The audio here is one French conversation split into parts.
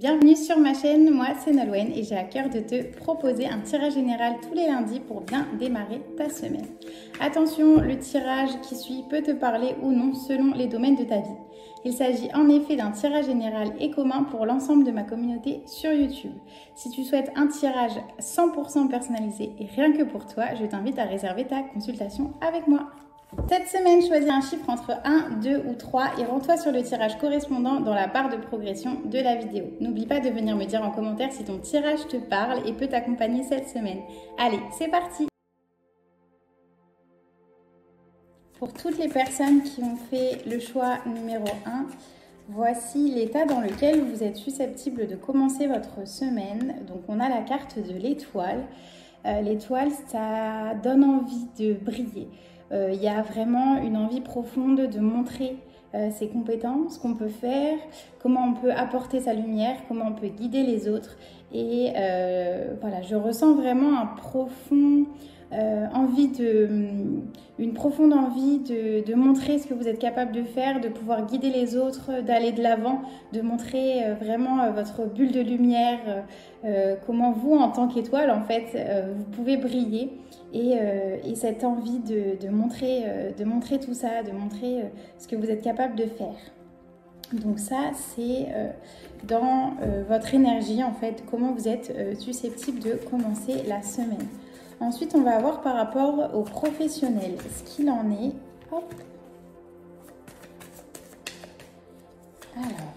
Bienvenue sur ma chaîne, moi c'est Nolwenn et j'ai à cœur de te proposer un tirage général tous les lundis pour bien démarrer ta semaine. Attention, le tirage qui suit peut te parler ou non selon les domaines de ta vie. Il s'agit en effet d'un tirage général et commun pour l'ensemble de ma communauté sur YouTube. Si tu souhaites un tirage 100% personnalisé et rien que pour toi, je t'invite à réserver ta consultation avec moi. Cette semaine, choisis un chiffre entre 1, 2 ou 3 et rends-toi sur le tirage correspondant dans la barre de progression de la vidéo. N'oublie pas de venir me dire en commentaire si ton tirage te parle et peut t'accompagner cette semaine. Allez, c'est parti! Pour toutes les personnes qui ont fait le choix numéro 1, voici l'état dans lequel vous êtes susceptible de commencer votre semaine. Donc on a la carte de l'étoile. L'étoile, ça donne envie de briller. Il y a vraiment une envie profonde de montrer ses compétences, qu'on peut faire, comment on peut apporter sa lumière, comment on peut guider les autres. Et voilà, je ressens vraiment une profonde envie de montrer ce que vous êtes capable de faire, de pouvoir guider les autres, d'aller de l'avant, de montrer vraiment votre bulle de lumière, comment vous, en tant qu'étoile, en fait, vous pouvez briller. Et cette envie de montrer tout ça, de montrer ce que vous êtes capable de faire. Donc ça, c'est dans votre énergie, en fait, comment vous êtes susceptible de commencer la semaine. Ensuite, on va voir par rapport au professionnel, ce qu'il en est. Hop. Alors,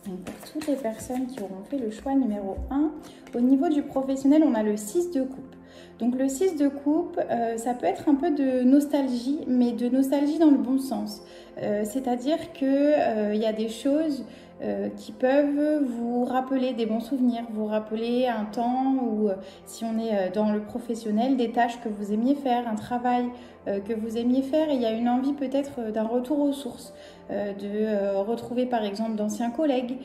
donc pour toutes les personnes qui auront fait le choix numéro 1, au niveau du professionnel, on a le 6 de coupe. Donc le 6 de coupe, ça peut être un peu de nostalgie, mais de nostalgie dans le bon sens. C'est-à-dire qu'il y a des choses qui peuvent vous rappeler des bons souvenirs, vous rappeler un temps où, si on est dans le professionnel, des tâches que vous aimiez faire, un travail que vous aimiez faire, et il y a une envie peut-être d'un retour aux sources, de retrouver par exemple d'anciens collègues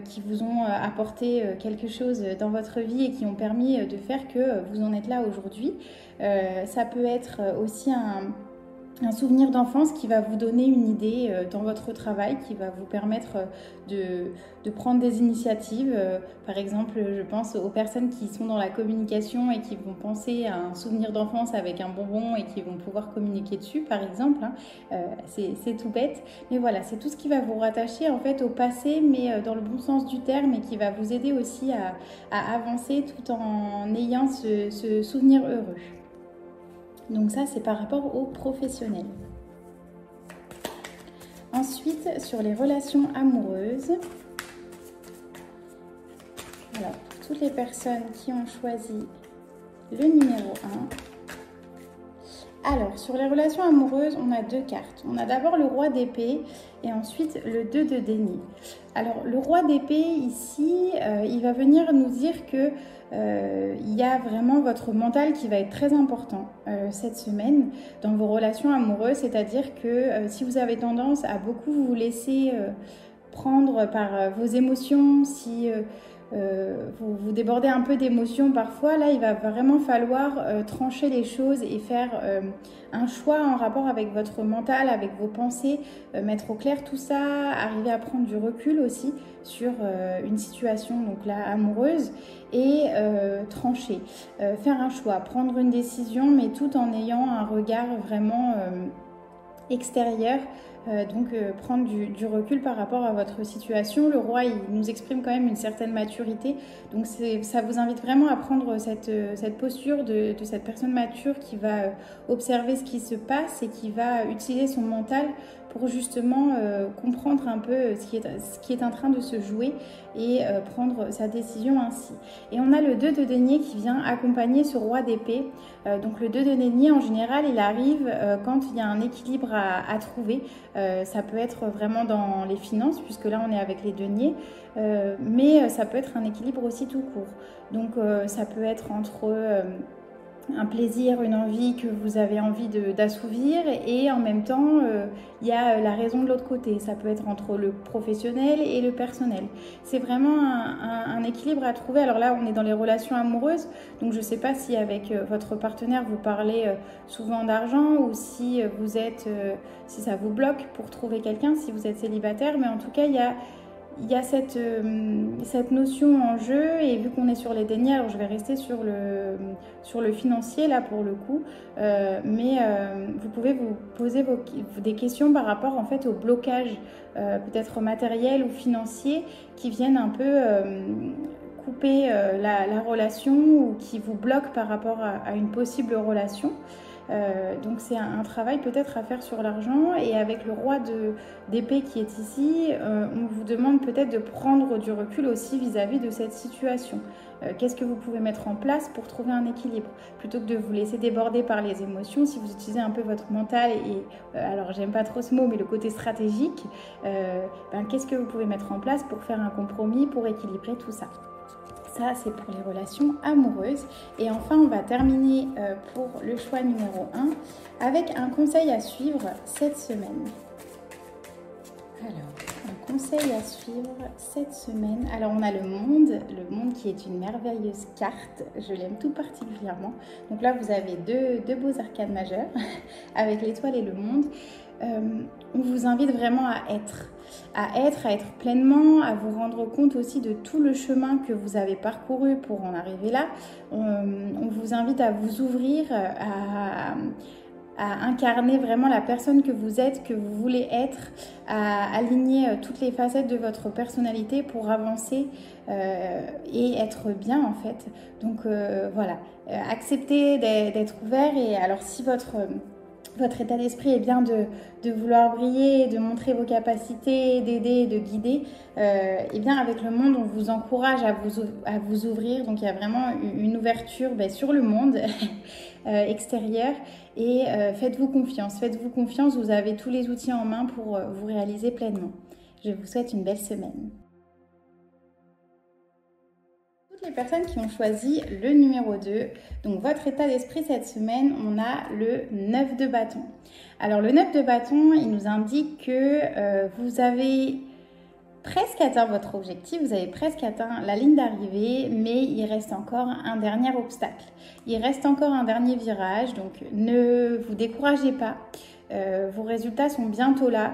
qui vous ont apporté quelque chose dans votre vie et qui ont permis de faire que vous en êtes là aujourd'hui. Ça peut être aussi un souvenir d'enfance qui va vous donner une idée dans votre travail, qui va vous permettre de prendre des initiatives. Par exemple, je pense aux personnes qui sont dans la communication et qui vont penser à un souvenir d'enfance avec un bonbon et qui vont pouvoir communiquer dessus, par exemple. C'est tout bête. Mais voilà, c'est tout ce qui va vous rattacher en fait au passé, mais dans le bon sens du terme, et qui va vous aider aussi à avancer tout en ayant ce souvenir heureux. Donc ça, c'est par rapport aux professionnels. Ensuite, sur les relations amoureuses. Alors, pour toutes les personnes qui ont choisi le numéro 1. Alors, sur les relations amoureuses, on a deux cartes. On a d'abord le roi d'épée et ensuite le 2 de denier. Alors, le roi d'épée, ici, il va venir nous dire que il y a vraiment votre mental qui va être très important cette semaine dans vos relations amoureuses. C'est-à-dire que si vous avez tendance à beaucoup vous laisser prendre par vos émotions, si vous débordez un peu d'émotions parfois, là il va vraiment falloir trancher les choses et faire un choix en rapport avec votre mental, avec vos pensées, mettre au clair tout ça, arriver à prendre du recul aussi sur une situation donc là amoureuse et trancher, faire un choix, prendre une décision, mais tout en ayant un regard vraiment extérieur. Donc prendre du recul par rapport à votre situation. Le roi, il nous exprime quand même une certaine maturité. Donc ça vous invite vraiment à prendre cette posture de cette personne mature qui va observer ce qui se passe et qui va utiliser son mental pour justement comprendre un peu ce qui est en train de se jouer et prendre sa décision ainsi. Et on a le 2 de denier qui vient accompagner ce roi d'épée. Donc le 2 de denier, en général, il arrive quand il y a un équilibre à trouver. Ça peut être vraiment dans les finances, puisque là on est avec les deniers, mais ça peut être un équilibre aussi tout court. Donc ça peut être entre un plaisir, une envie que vous avez envie d'assouvir et en même temps il y a la raison de l'autre côté. Ça peut être entre le professionnel et le personnel. C'est vraiment un équilibre à trouver. Alors là on est dans les relations amoureuses, donc je ne sais pas si avec votre partenaire vous parlez souvent d'argent ou si si ça vous bloque pour trouver quelqu'un, si vous êtes célibataire, mais en tout cas il y a il y a cette notion en jeu, et vu qu'on est sur les dénis, alors je vais rester sur le financier là pour le coup, mais vous pouvez vous poser des questions par rapport en fait au blocage peut-être matériel ou financier qui viennent un peu couper la relation ou qui vous bloquent par rapport à une possible relation. Donc c'est un travail peut-être à faire sur l'argent, et avec le roi d'épée qui est ici, on vous demande peut-être de prendre du recul aussi vis-à-vis de cette situation. Qu'est-ce que vous pouvez mettre en place pour trouver un équilibre plutôt que de vous laisser déborder par les émotions? Si vous utilisez un peu votre mental et alors j'aime pas trop ce mot, mais le côté stratégique, qu'est-ce que vous pouvez mettre en place pour faire un compromis, pour équilibrer tout ça? Ça, c'est pour les relations amoureuses. Et enfin, on va terminer pour le choix numéro 1 avec un conseil à suivre cette semaine. Alors, un conseil à suivre cette semaine. Alors, on a le monde qui est une merveilleuse carte. Je l'aime tout particulièrement. Donc là, vous avez deux beaux arcanes majeurs avec l'étoile et le monde. On vous invite vraiment à être pleinement, à vous rendre compte aussi de tout le chemin que vous avez parcouru pour en arriver là. On vous invite à vous ouvrir, à incarner vraiment la personne que vous êtes, que vous voulez être, à aligner toutes les facettes de votre personnalité pour avancer et être bien en fait. Donc voilà, acceptez d'être ouvert. Et alors si votre état d'esprit est bien de vouloir briller, de montrer vos capacités, d'aider, de guider, et bien avec le monde, on vous encourage à vous ouvrir. Donc il y a vraiment une ouverture sur le monde extérieur, et faites-vous confiance, vous avez tous les outils en main pour vous réaliser pleinement. Je vous souhaite une belle semaine. Les personnes qui ont choisi le numéro 2, donc votre état d'esprit cette semaine, on a le 9 de bâton. Alors le 9 de bâton, il nous indique que vous avez presque atteint votre objectif, vous avez presque atteint la ligne d'arrivée, mais il reste encore un dernier obstacle. Il reste encore un dernier virage, donc ne vous découragez pas. Vos résultats sont bientôt là.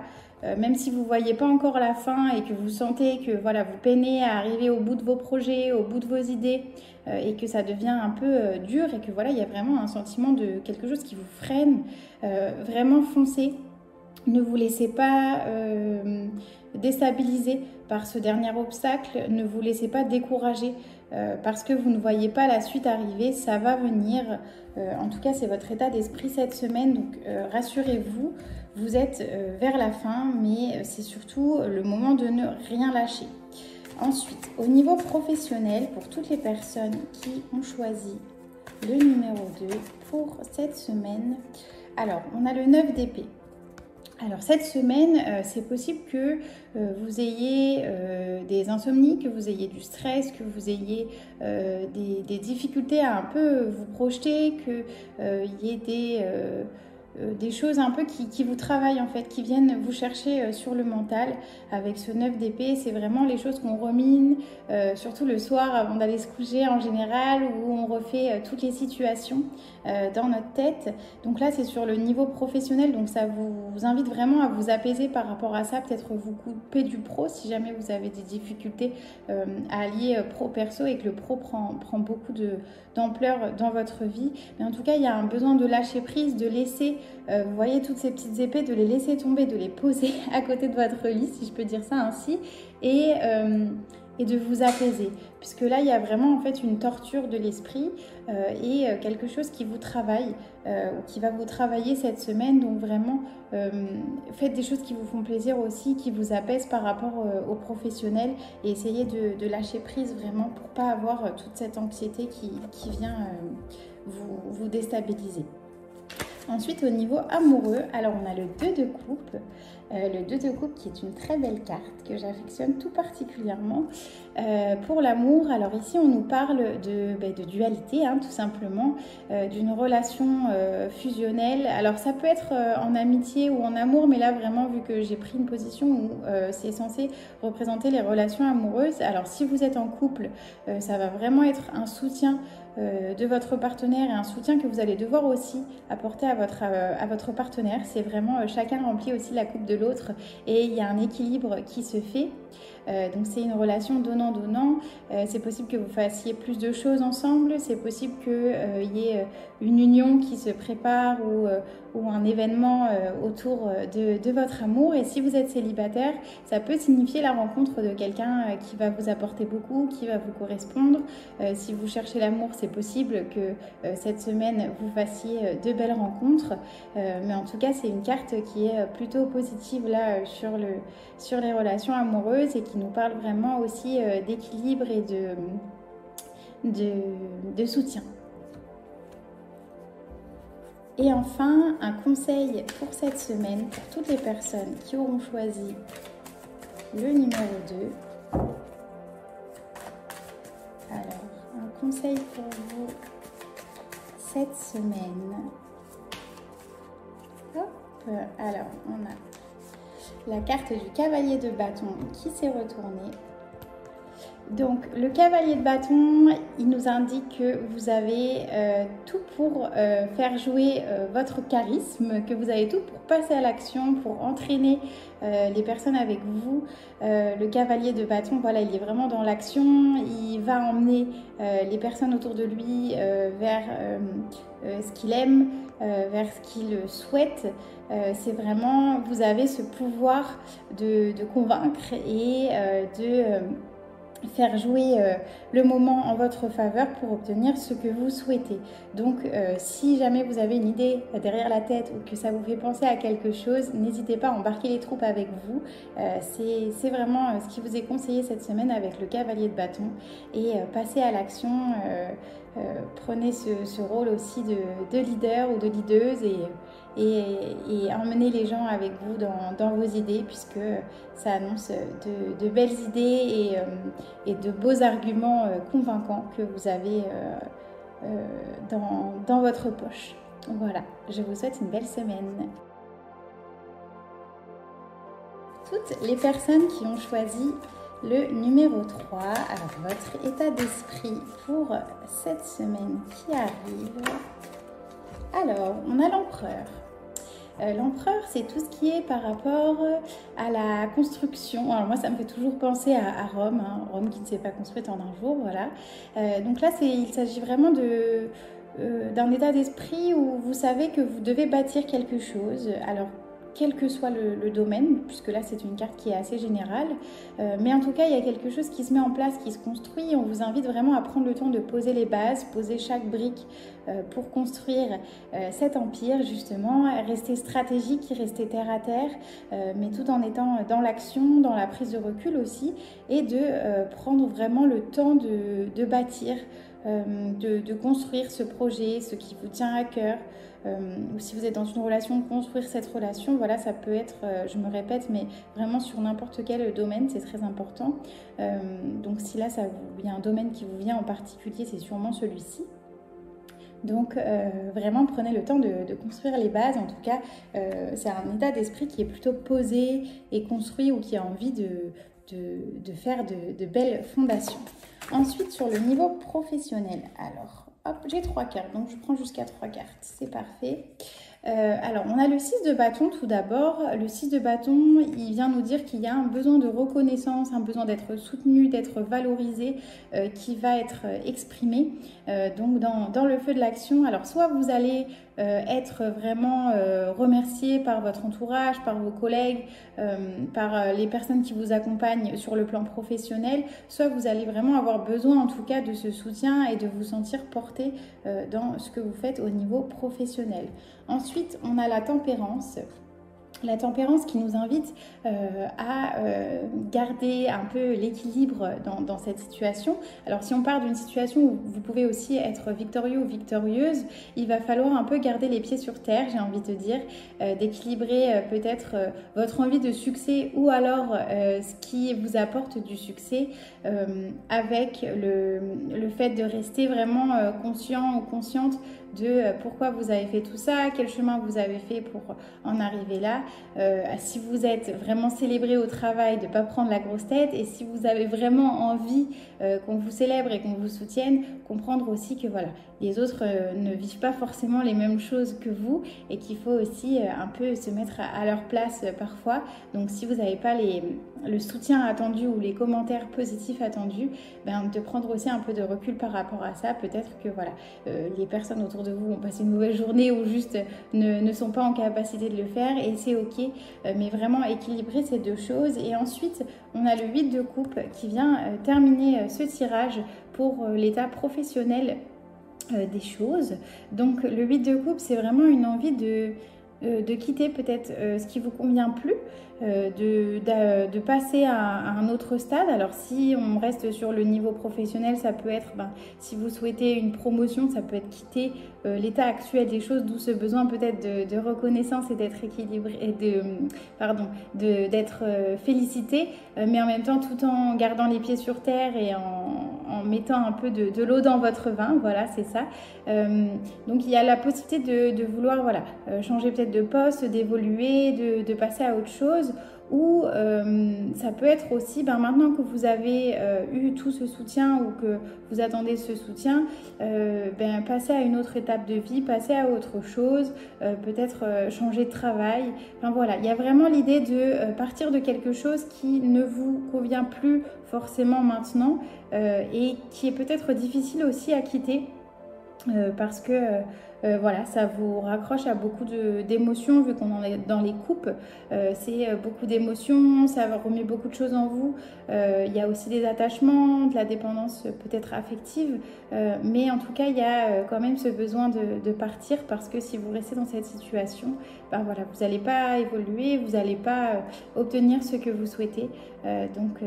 Même si vous ne voyez pas encore la fin et que vous sentez que voilà, vous peinez à arriver au bout de vos projets, au bout de vos idées, et que ça devient un peu dur, et que voilà, il y a vraiment un sentiment de quelque chose qui vous freine, vraiment foncez. Ne vous laissez pas déstabiliser par ce dernier obstacle, ne vous laissez pas décourager parce que vous ne voyez pas la suite arriver, ça va venir. En tout cas, c'est votre état d'esprit cette semaine, donc rassurez-vous, vous êtes vers la fin, mais c'est surtout le moment de ne rien lâcher. Ensuite, au niveau professionnel, pour toutes les personnes qui ont choisi le numéro 2 pour cette semaine, alors on a le 9 d'épée. Alors cette semaine, c'est possible que vous ayez des insomnies, que vous ayez du stress, que vous ayez des difficultés à un peu vous projeter, qu'il y ait des choses un peu qui vous travaillent en fait, qui viennent vous chercher sur le mental. Avec ce 9 d'épée, c'est vraiment les choses qu'on rumine, surtout le soir avant d'aller se coucher en général, où on refait toutes les situations dans notre tête. Donc là, c'est sur le niveau professionnel, donc ça vous invite vraiment à vous apaiser par rapport à ça, peut-être vous couper du pro si jamais vous avez des difficultés à allier pro-perso et que le pro prend beaucoup d'ampleur dans votre vie. Mais en tout cas, il y a un besoin de lâcher prise, de laisser, vous voyez toutes ces petites épées, de les laisser tomber, de les poser à côté de votre lit, si je peux dire ça ainsi, et de vous apaiser, puisque là il y a vraiment en fait une torture de l'esprit et quelque chose qui vous travaille ou qui va vous travailler cette semaine. Donc vraiment faites des choses qui vous font plaisir aussi, qui vous apaisent par rapport aux professionnels, et essayez de lâcher prise vraiment pour pas avoir toute cette anxiété qui vient vous déstabiliser. Ensuite, au niveau amoureux, alors on a le 2 de coupe. Le 2 de coupe qui est une très belle carte que j'affectionne tout particulièrement pour l'amour. Alors ici, on nous parle de dualité, hein, tout simplement, d'une relation fusionnelle. Alors ça peut être en amitié ou en amour, mais là vraiment, vu que j'ai pris une position où c'est censé représenter les relations amoureuses. Alors si vous êtes en couple, ça va vraiment être un soutien de votre partenaire, et un soutien que vous allez devoir aussi apporter à votre partenaire. C'est vraiment chacun remplit aussi la coupe de l'autre, et il y a un équilibre qui se fait. Donc c'est une relation donnant-donnant. C'est possible que vous fassiez plus de choses ensemble. C'est possible qu'il y ait une union qui se prépare ou un événement autour de votre amour. Et si vous êtes célibataire, ça peut signifier la rencontre de quelqu'un qui va vous apporter beaucoup, qui va vous correspondre. Si vous cherchez l'amour, c'est possible que cette semaine vous fassiez de belles rencontres. Mais en tout cas, c'est une carte qui est plutôt positive là sur les relations amoureuses et qui nous parle vraiment aussi d'équilibre et de soutien. Et enfin, un conseil pour cette semaine, pour toutes les personnes qui auront choisi le numéro 2. Alors, un conseil pour vous cette semaine. Hop, alors, on a la carte du cavalier de bâton qui s'est retournée. Donc, le cavalier de bâton, il nous indique que vous avez tout pour faire jouer votre charisme, que vous avez tout pour passer à l'action, pour entraîner les personnes avec vous. Le cavalier de bâton, voilà, il est vraiment dans l'action. Il va emmener les personnes autour de lui vers ce qu'il aime, vers ce qu'il souhaite. C'est vraiment, vous avez ce pouvoir de convaincre et de faire jouer le moment en votre faveur pour obtenir ce que vous souhaitez. Donc si jamais vous avez une idée derrière la tête ou que ça vous fait penser à quelque chose, n'hésitez pas à embarquer les troupes avec vous. C'est vraiment ce qui vous est conseillé cette semaine avec le cavalier de bâton et passez à l'action. Prenez ce rôle aussi de leader ou de leaduse et emmenez les gens avec vous dans vos idées, puisque ça annonce de belles idées et de beaux arguments convaincants que vous avez dans votre poche. Voilà, je vous souhaite une belle semaine. Toutes les personnes qui ont choisi le numéro 3, alors votre état d'esprit pour cette semaine qui arrive. Alors, on a l'empereur. L'empereur, c'est tout ce qui est par rapport à la construction. Alors moi, ça me fait toujours penser à Rome, hein, Rome qui ne s'est pas construite en un jour, voilà. Donc là, il s'agit vraiment d'un état d'esprit où vous savez que vous devez bâtir quelque chose. Alors, quel que soit le domaine, puisque là c'est une carte qui est assez générale, mais en tout cas il y a quelque chose qui se met en place, qui se construit. On vous invite vraiment à prendre le temps de poser les bases, poser chaque brique pour construire cet empire justement, rester stratégique, rester terre à terre, mais tout en étant dans l'action, dans la prise de recul aussi, et de prendre vraiment le temps de bâtir, de construire ce projet, ce qui vous tient à cœur. Ou si vous êtes dans une relation, construire cette relation, voilà, ça peut être, je me répète, mais vraiment sur n'importe quel domaine, c'est très important. Donc si là, il y a un domaine qui vous vient en particulier, c'est sûrement celui-ci. Donc vraiment prenez le temps de construire les bases. En tout cas, c'est un état d'esprit qui est plutôt posé et construit, ou qui a envie de faire de belles fondations. Ensuite, sur le niveau professionnel, alors hop, j'ai 3 cartes, donc je prends jusqu'à 3 cartes, c'est parfait. Alors, on a le 6 de bâton tout d'abord. Le 6 de bâton, il vient nous dire qu'il y a un besoin de reconnaissance, un besoin d'être soutenu, d'être valorisé, qui va être exprimé. Donc, dans le feu de l'action, alors soit vous allez être vraiment remercié par votre entourage, par vos collègues, par les personnes qui vous accompagnent sur le plan professionnel, soit vous allez vraiment avoir besoin en tout cas de ce soutien et de vous sentir porté dans ce que vous faites au niveau professionnel. Ensuite, on a la tempérance. La tempérance qui nous invite à garder un peu l'équilibre dans cette situation. Alors si on part d'une situation où vous pouvez aussi être victorieux ou victorieuse, il va falloir un peu garder les pieds sur terre, j'ai envie de dire, d'équilibrer peut-être votre envie de succès ou alors ce qui vous apporte du succès avec le fait de rester vraiment conscient ou consciente pourquoi vous avez fait tout ça, quel chemin vous avez fait pour en arriver là. Si vous êtes vraiment célébré au travail, de ne pas prendre la grosse tête, et si vous avez vraiment envie qu'on vous célèbre et qu'on vous soutienne, comprendre aussi que voilà, les autres ne vivent pas forcément les mêmes choses que vous et qu'il faut aussi un peu se mettre à leur place parfois. Donc si vous n'avez pas le soutien attendu ou les commentaires positifs attendus, de prendre aussi un peu de recul par rapport à ça. Peut-être que voilà, les personnes autour de vous ont passé une mauvaise journée ou juste ne sont pas en capacité de le faire, et c'est ok, mais vraiment équilibrer ces deux choses. Et ensuite on a le 8 de coupe qui vient terminer ce tirage pour l'état professionnel des choses. Donc le 8 de coupe, c'est vraiment une envie de quitter peut-être ce qui vous convient plus, de passer à un autre stade. Alors si on reste sur le niveau professionnel, ça peut être, si vous souhaitez une promotion, ça peut être quitter l'état actuel des choses, d'où ce besoin peut-être de reconnaissance et d'être équilibré, et d'être félicité, mais en même temps tout en gardant les pieds sur terre et en mettant un peu de l'eau dans votre vin. Voilà, c'est ça. Donc il y a la possibilité de vouloir changer peut-être de poste, d'évoluer, de passer à autre chose, ou ça peut être aussi maintenant que vous avez eu tout ce soutien ou que vous attendez ce soutien, passer à une autre étape de vie, passer à autre chose, peut-être changer de travail. Enfin voilà, il y a vraiment l'idée de partir de quelque chose qui ne vous convient plus forcément maintenant et qui est peut-être difficile aussi à quitter. Parce que voilà, ça vous raccroche à beaucoup d'émotions, vu qu'on en est dans les coupes. C'est beaucoup d'émotions, ça remet beaucoup de choses en vous. Il y a aussi des attachements, de la dépendance peut-être affective, mais en tout cas il y a quand même ce besoin de partir, parce que si vous restez dans cette situation, voilà, vous n'allez pas évoluer, vous n'allez pas obtenir ce que vous souhaitez. Donc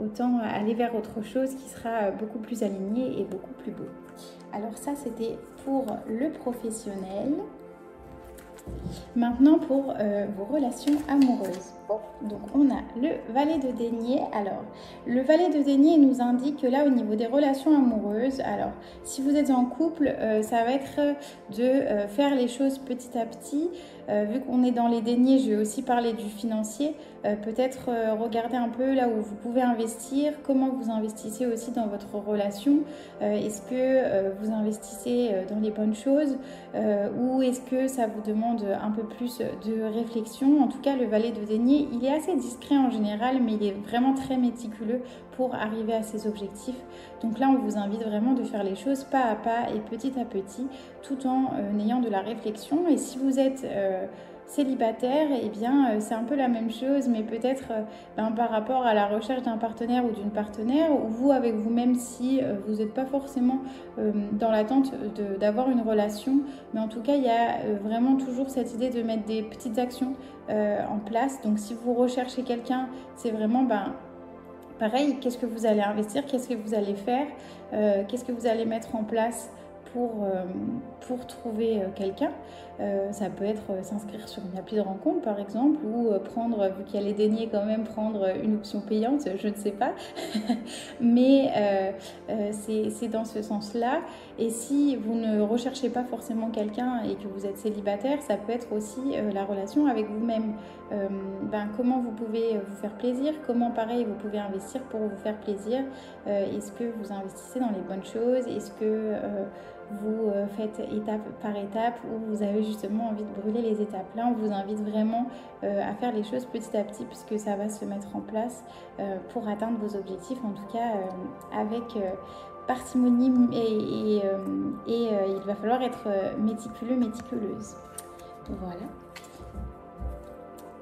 autant aller vers autre chose qui sera beaucoup plus aligné et beaucoup plus beau. Alors ça, c'était pour le professionnel. Maintenant, pour vos relations amoureuses. Donc, on a le valet de denier. Alors, le valet de denier nous indique que là, au niveau des relations amoureuses, alors, si vous êtes en couple, ça va être de faire les choses petit à petit. Vu qu'on est dans les deniers, je vais aussi parler du financier. Peut-être regarder un peu là où vous pouvez investir, comment vous investissez aussi dans votre relation. Est-ce que vous investissez dans les bonnes choses ou est-ce que ça vous demande un peu plus de réflexion? En tout cas, le valet de denier, il est assez discret en général, mais il est vraiment très méticuleux pour arriver à ses objectifs. Donc là, on vous invite vraiment de faire les choses pas à pas et petit à petit, tout en ayant de la réflexion. Et si vous êtes célibataire, eh bien c'est un peu la même chose, mais peut-être par rapport à la recherche d'un partenaire ou d'une partenaire, ou vous avec vous-même si vous n'êtes pas forcément dans l'attente d'avoir une relation. Mais en tout cas, il y a vraiment toujours cette idée de mettre des petites actions en place. Donc si vous recherchez quelqu'un, c'est vraiment pareil, qu'est-ce que vous allez investir, qu'est-ce que vous allez faire, qu'est-ce que vous allez mettre en place pour trouver quelqu'un. Ça peut être s'inscrire sur une appli de rencontre par exemple, ou prendre, vu qu'il y a les deniers quand même, prendre une option payante, je ne sais pas. Mais c'est dans ce sens-là. Et si vous ne recherchez pas forcément quelqu'un et que vous êtes célibataire, ça peut être aussi la relation avec vous-même. Comment vous pouvez vous faire plaisir, comment pareil vous pouvez investir pour vous faire plaisir. Est-ce que vous investissez dans les bonnes choses, est-ce que vous faites étape par étape, ou vous avez justement envie de brûler les étapes? Là, on vous invite vraiment à faire les choses petit à petit, puisque ça va se mettre en place pour atteindre vos objectifs, en tout cas avec parcimonie, et il va falloir être méticuleux, méticuleuse. Voilà.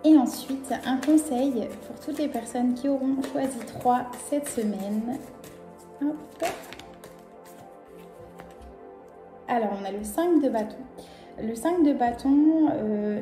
Et ensuite, un conseil pour toutes les personnes qui auront choisi 3 cette semaine. Hop. Alors, on a le 5 de bâton. Le 5 de bâton,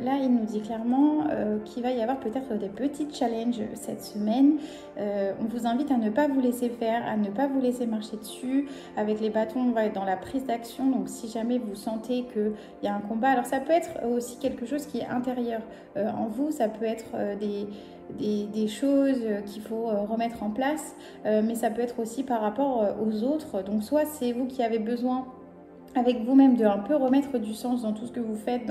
là, il nous dit clairement qu'il va y avoir peut-être des petits challenges cette semaine. On vous invite à ne pas vous laisser faire, à ne pas vous laisser marcher dessus. Avec les bâtons, on va être dans la prise d'action. Donc, si jamais vous sentez qu'il y a un combat, alors ça peut être aussi quelque chose qui est intérieur en vous. Ça peut être des choses qu'il faut remettre en place, mais ça peut être aussi par rapport aux autres. Donc, soit c'est vous qui avez besoin avec vous-même, de un peu remettre du sens dans tout ce que vous faites,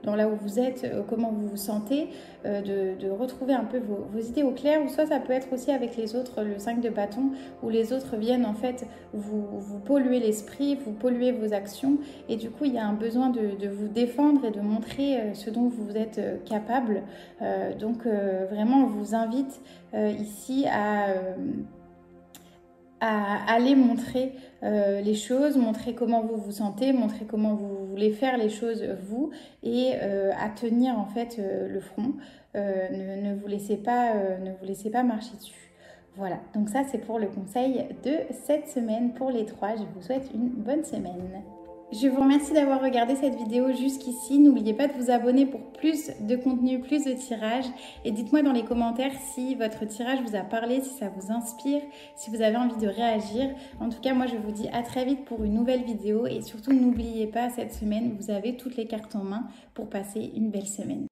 dans là où vous êtes, comment vous vous sentez, de retrouver un peu vos idées au clair, ou soit ça peut être aussi avec les autres, le 5 de bâton, où les autres viennent en fait vous polluer l'esprit, vous polluer vos actions, et du coup il y a un besoin de vous défendre et de montrer ce dont vous êtes capable. Donc vraiment on vous invite ici à aller montrer les choses, montrer comment vous vous sentez, montrer comment vous voulez faire les choses vous, et à tenir en fait le front. Ne vous laissez pas marcher dessus. Voilà, donc ça c'est pour le conseil de cette semaine pour les 3. Je vous souhaite une bonne semaine. Je vous remercie d'avoir regardé cette vidéo jusqu'ici. N'oubliez pas de vous abonner pour plus de contenu, plus de tirages. Et dites-moi dans les commentaires si votre tirage vous a parlé, si ça vous inspire, si vous avez envie de réagir. En tout cas, moi je vous dis à très vite pour une nouvelle vidéo. Et surtout, n'oubliez pas, cette semaine, vous avez toutes les cartes en main pour passer une belle semaine.